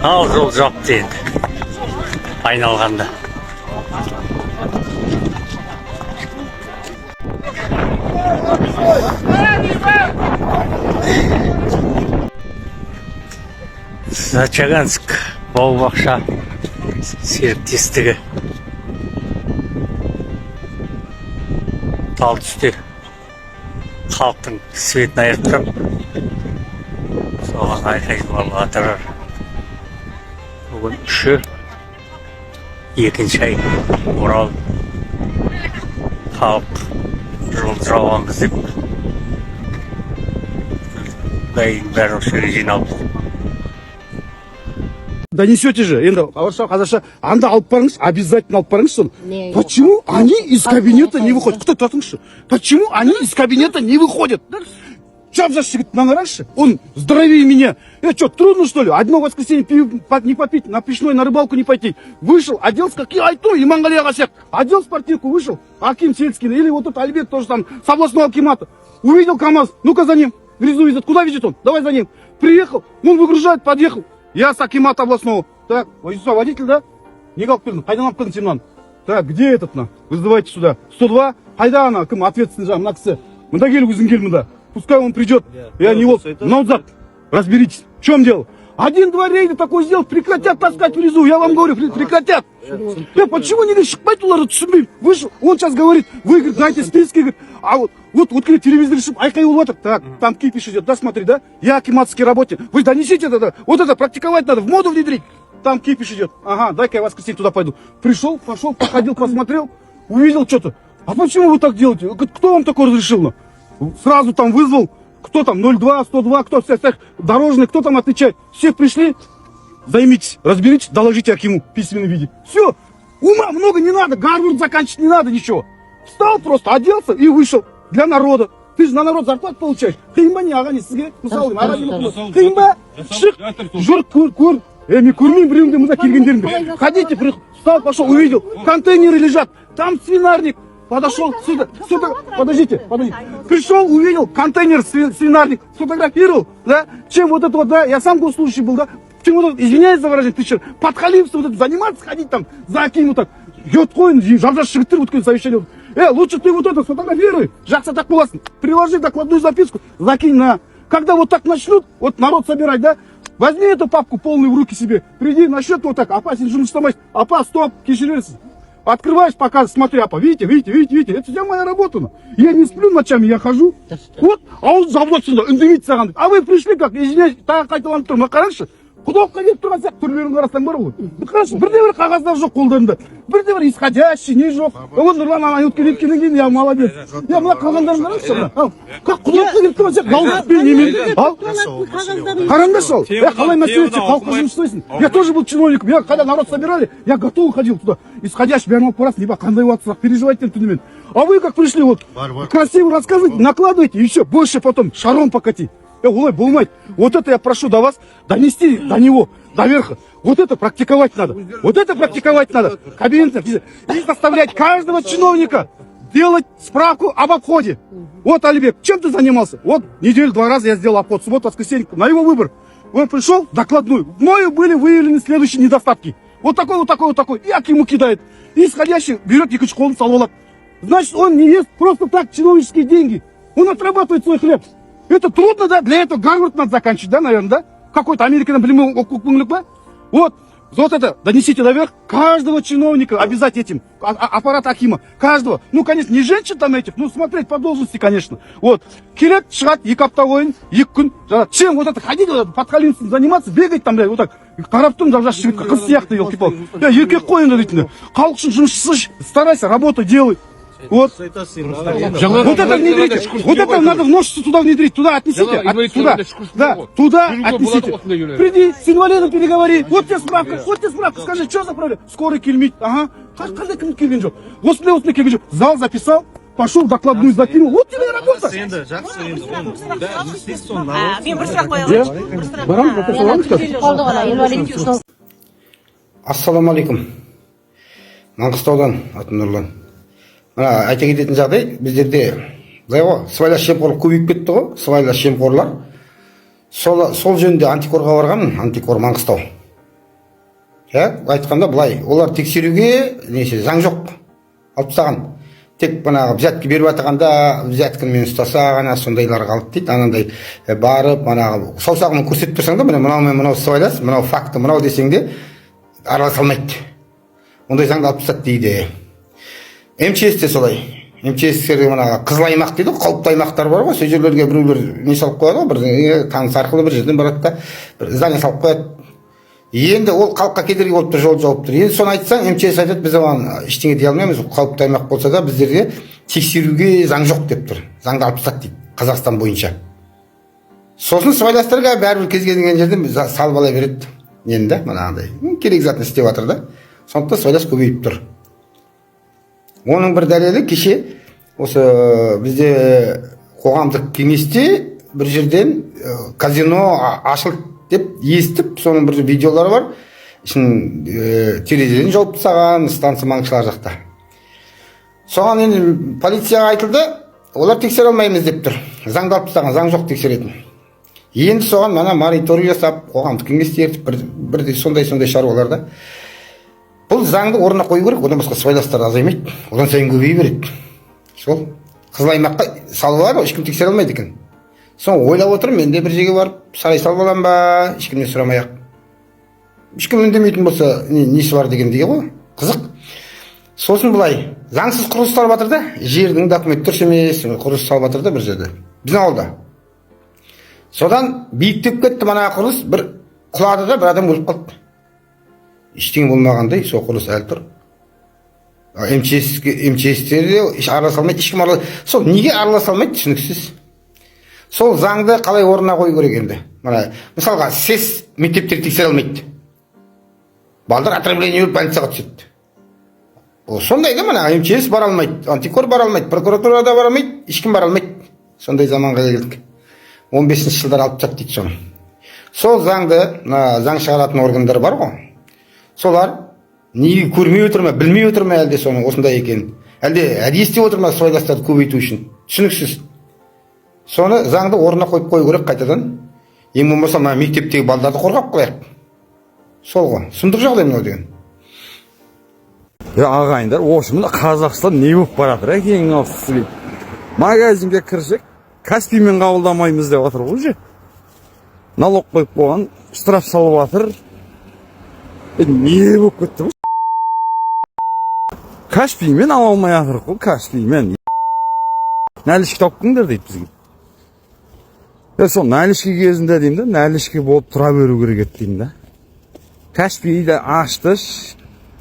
Ал жол жапты енді. Айналғанда. Зачаганск бау-бақша серіктестігі. Тал түсте халықтың светін айырып соған айқайлап жатыр. Бүгін үші, екінші ай Орал халық жол жауамыз деп бәрі осы жерге жиналды. Донесете же, қазақша, анда алып барыңыз, обязательно алып барыңыз соны. Почему они из кабинета не выходят? Кто татыңызшы? Почему они из кабинета не выходят? Жап-жас жігіт наңараңызшы, он здоровее меня. Что, трудно что ли? Одно воскресенье не попить, на пешной, на рыбалку не пойти. Вышел, оделся, как и Айту, и Иманғали Ағасек. Одел спортивку, вышел, Аким Сельский, или вот тут Альбек тоже там, с областного акимата. Увидел КамАЗ, ну-ка за ним, грязу везет. Куда везет он? Давай за ним. Приехал, он выгружает, подъехал. Я с акимата областного. Так, водитель, да? Не галпирный, қайдан алып келдің сен мынаны? Так, где этот на? Вызывайте сюда. 102, қайда ана, кім ответственный жағы, мына кісі. Мында кел, өзің кел мында. Пускай он придет. Я не вот, назад. Разберитесь. В чем дело? Один-два рейда такой сделал, прекратят таскать в резу. Я вам говорю, прекратят. Почему не шықпайды оларды түсінбеймін? Вышел, он сейчас говорит, вы, говорит, знаете, списки, говорит, а вот говорит, телевизор решил, айқай улватыр. Так, там кипиш идет, да, смотри, да? Я акиматский работник. Вы донесите это, вот это практиковать надо, в моду внедрить. Там кипиш идет. Ага, дай-ка я в воскресенье туда пойду. Пришел, пошел, походил, посмотрел, увидел что-то. А почему вы так делаете? Кто вам такое разрешил? Сразу там вызвал, кто там, 02, 102, кто, всех дорожный, кто там отвечает. Все пришли, займитесь, разберитесь, доложите Акиму в письменном виде. Все, ума много не надо, Гарвард заканчивать не надо, ничего. Встал просто, оделся и вышел для народа. Ты же на народ зарплату получаешь. Қиын не аға не сізге? Мысалы, қиын ба? Шық, жүр, көр. Мен көрмеймін біреуіңді мұнда келгендеріңді. Ходите, встал, пошел, увидел, контейнеры лежат, там свинарник. Подошел сюда, подождите. Пришел, увидел контейнер, свинарник, сфотографировал, да? Чем вот это вот, да? Я сам госслужащий был, да? Чем вот это, извиняюсь за выражение, ты что, подхалимство вот это, заниматься, ходить там, за Акиму так, ет қойын, жап-жас жігіттер өткен совещание. Лучше ты вот это сфотографируй, жақсы так боласың, приложи докладную записку, закинь на. Когда вот так начнут, вот народ собирать, да? Возьми эту папку полную в руки себе, приди на счет вот так, апа, сен жұмыс жасамайсың, апа, стоп, кешірерсіз. Открываешь, показываешь, смотри, апа, видите, это вся моя работа. Я не сплю ночами, я хожу. Вот, а он заводится, индивидуально. А вы пришли как, извиняюсь, так қайталанып тұр, қараңызшы. Құдалыққа келіп тұрған сияқты түрлерін қарасаң бар ғой. Қарашы, бірде-бір қағаздар жоқ қолдарында. Бірде-бір исходящий, не жоқ. Вот Нұрлан ана өткеннен кейін, я молодец. Я мына қалғандарын қараңызшы. Как құдалыққа келіп тұрған сияқты, галстукпен немен. Қараңдаршы ал. Қалай мәселе, халыққа жұмыс істейсің. Я тоже был чиновником. Я когда народ собирали, я готов ходил туда. Исходящий, бәрін алып барасың, қандай уақыт переживайте түнімен. А вы как пришли, вот, красиво рассказывайте, накладывайте, и все, больше потом шаром покати. Олай болмайды. Вот это я прошу до вас донести до него, до верха. Вот это практиковать надо. Кабинет. И заставлять каждого чиновника делать справку об обходе. Вот, Алибек, чем ты занимался? Вот, неделю 2 раза я сделал обход, субботу, воскресенье, на его выбор. Он пришел, докладную. Мною были выявлены следующие недостатки. Вот такой. И Акиму кидает. И исходящий берет екінші қолын салып алады. Значит, он не ест просто так чиновнические деньги. Он отрабатывает свой хлеб. Это трудно, да? Для этого Гарвард надо заканчивать, да, наверное, да? Какой-то Американ, Вот это, донесите наверх, каждого чиновника обязать этим, аппарат Акима, каждого. Ну, конечно, не женщин там этих, ну, смотреть по должности, конечно. Вот, келет, шығат, 2 апта ойын, 2 күн, чем вот это ходить, вот, подхалимством заниматься, бегать там, блядь, вот так, қараптың жап-жас жігітке, қыз сияқты, елки-пал. Еркек қойын дейтін, халық үшін жұмысшы, старайся, работу делай. Вот. Вот это внедрите. Вот это надо в ножицу туда внедрить. Туда отнесите. Туда отнесите. Приди, с инвалидом переговори. Вот тебе справка. Скажи, что за проблема? Скорый келмейді. Ага. Қандай кім келген жоқ? Осындай келген жоқ. Зал записал. Пошел, докладную закинул. Вот тебе работа. Ассаламу алейкум. Маңғыстаудан атын Нұрлан. Айта кететін жағдай, біздерде сыбайлас жемқорлық көбейіп кетті ғой, сыбайлас жемқорлар. Сол жөнінде антикорға барғанмын, антикор Маңғыстау. айтқанда былай, олар тексеруге неше заң жоқ алып тастаған. Тек банағы взятка беріп жатқанда взятканы мен ұстаса ғана сондайлар қалды дейді. Анандай барып банағы саусағымен көрсетіп тұрсаң да, міне мынау мен мынау сыбайлас, мынау факты, мынау десең де араласа алмайды. Ондай заңды алып тастады дейді. МЧС те солай. МЧС-терге мына қызыл аймақ дейді, қауіпті аймақтар бар ғой, сол жерлерге біреулер не салып қояды ғой, бір таныс арқылы бір жерден барады да, бір здание салып қояды. Енді ол халыққа кедергі болып тұр, жол жауып тұр. Енді соны айтсаң, МЧС айтады, біз оған ештеңе дей алмаймыз, қауіпті аймақ болса да, біздерге тексеруге заң жоқ деп тұр. Заңды алып тастады дейді, Қазақстан бойынша. Сосын сыбайластарға бәрібір кез келген жерден салып ала береді. Енді манағыдай керек затын істеп жатыр да. Сондықтан сыбайлас көбейіп тұр. Оның бір дәлелі кеше осы бізде қоғамдық кеңесте бір жерден казино ашылды деп естіп, соның бір видеолары бар. Ішін терезеден жауып тастаған, станция маңғышлар жақта. Соған енді полицияға айтылды, олар тексере алмаймыз деп тұр. Заңды алып тастаған, заң жоқ тексеретін. Енді соған мана мониторинг жасап, қоғамдық кеңесте ертіп бір сондай шаруалар да. Бұл заңды орнына қою керек, одан басқа сыбайластар азаймайды, одан сайын көбейе береді. Сол қызыл аймаққа салып алады, ешкім тексере алмайды екен. Соң ойлап отырмын, мен де бір жерге барып сарай салып аламын ба, ешкімнен сұрамай-ақ. Ешкім үндемейтін болса, несі бар дегендей ғой, қызық. Сосын былай, заңсыз құрылыс салып жатыр да, жердің документ дұрыс емес, құрылыс салып жатыр да бір жерде. Біздің ауылда. Содан биіктеп кетті мана құрылыс, бір құлады да, бір адам өліп қалды. Ештеңе болмағандай, сол құрылыс әлі тұр. МЧС-терде араласа алмайды, ешкім араласа. Сол неге араласа алмайды, түсініксіз. Сол заңды қалай орнына қою керек енді. Мысалға, СЕС мектептер тексере алмайды. Балдар отравление болып больницаға түседі. Сондай да мына МЧС бара алмайды, антикор бара алмайды, прокуратура да бара алмайды, ешкім бара алмайды. Сондай заманға келдік. 15-ші жылдар алып тастады дейді соны. Сол заңды, заң шығаратын органдар бар ғой. Солар неге көрмей отыр ма, білмей отыр ма әлде соның осындай екен. Әлде әдейі істеп отыр ма сыбайластарды көбейту үшін. Түсініксіз. Соны заңды орнына қойып қою керек қайтадан. Ең болмаса мектептегі балдарды қорғап қояйық. Сол ғой. Сұмдық жағдай мынау деген. Ағайындар, осымен Қазақстан не болып баратыр екен осы. Магазинге кірсек, Каспиймен қабылдамаймыз деп отыр ғой же. Налог қойып қойған, штраф салып жатыр. Не болып кетті бұл? Каспиймен ала алмай жатыр ғой, Каспиймен. Нәлішке тауыптыңдар дейді бізге. Сол нәлішке кезінде деймін да, нәлішке болып тұра беру керек еді деймін да. Каспийді ашты,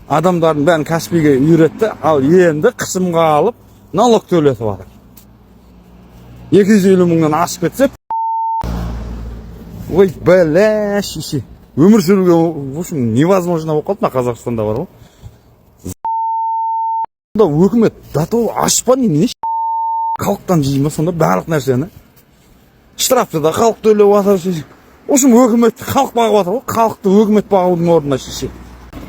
адамдардың бәрін Каспийге үйретті, ал енді қысымға алып налог төлетіп жатыр. 250 мыңнан асып кетсе, ой, бәлә шеше. Өмір сүруге, в общем, невозможно болып қалды ма Қазақстанда бар ғой. Өкімет дату ашпа немене халықтан жей ма сонда барлық нәрсені. Штрафты да халық төлеп жатыр шеше. В общем, өкімет халық бағып жатыр ғой, халықты өкімет бағудың орнына шеше.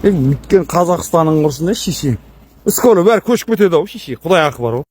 Өткен Қазақстанның құрсын шеше. Скоро бәрі көшіп кетеді ау шеше. Құдай ақы бар ғой.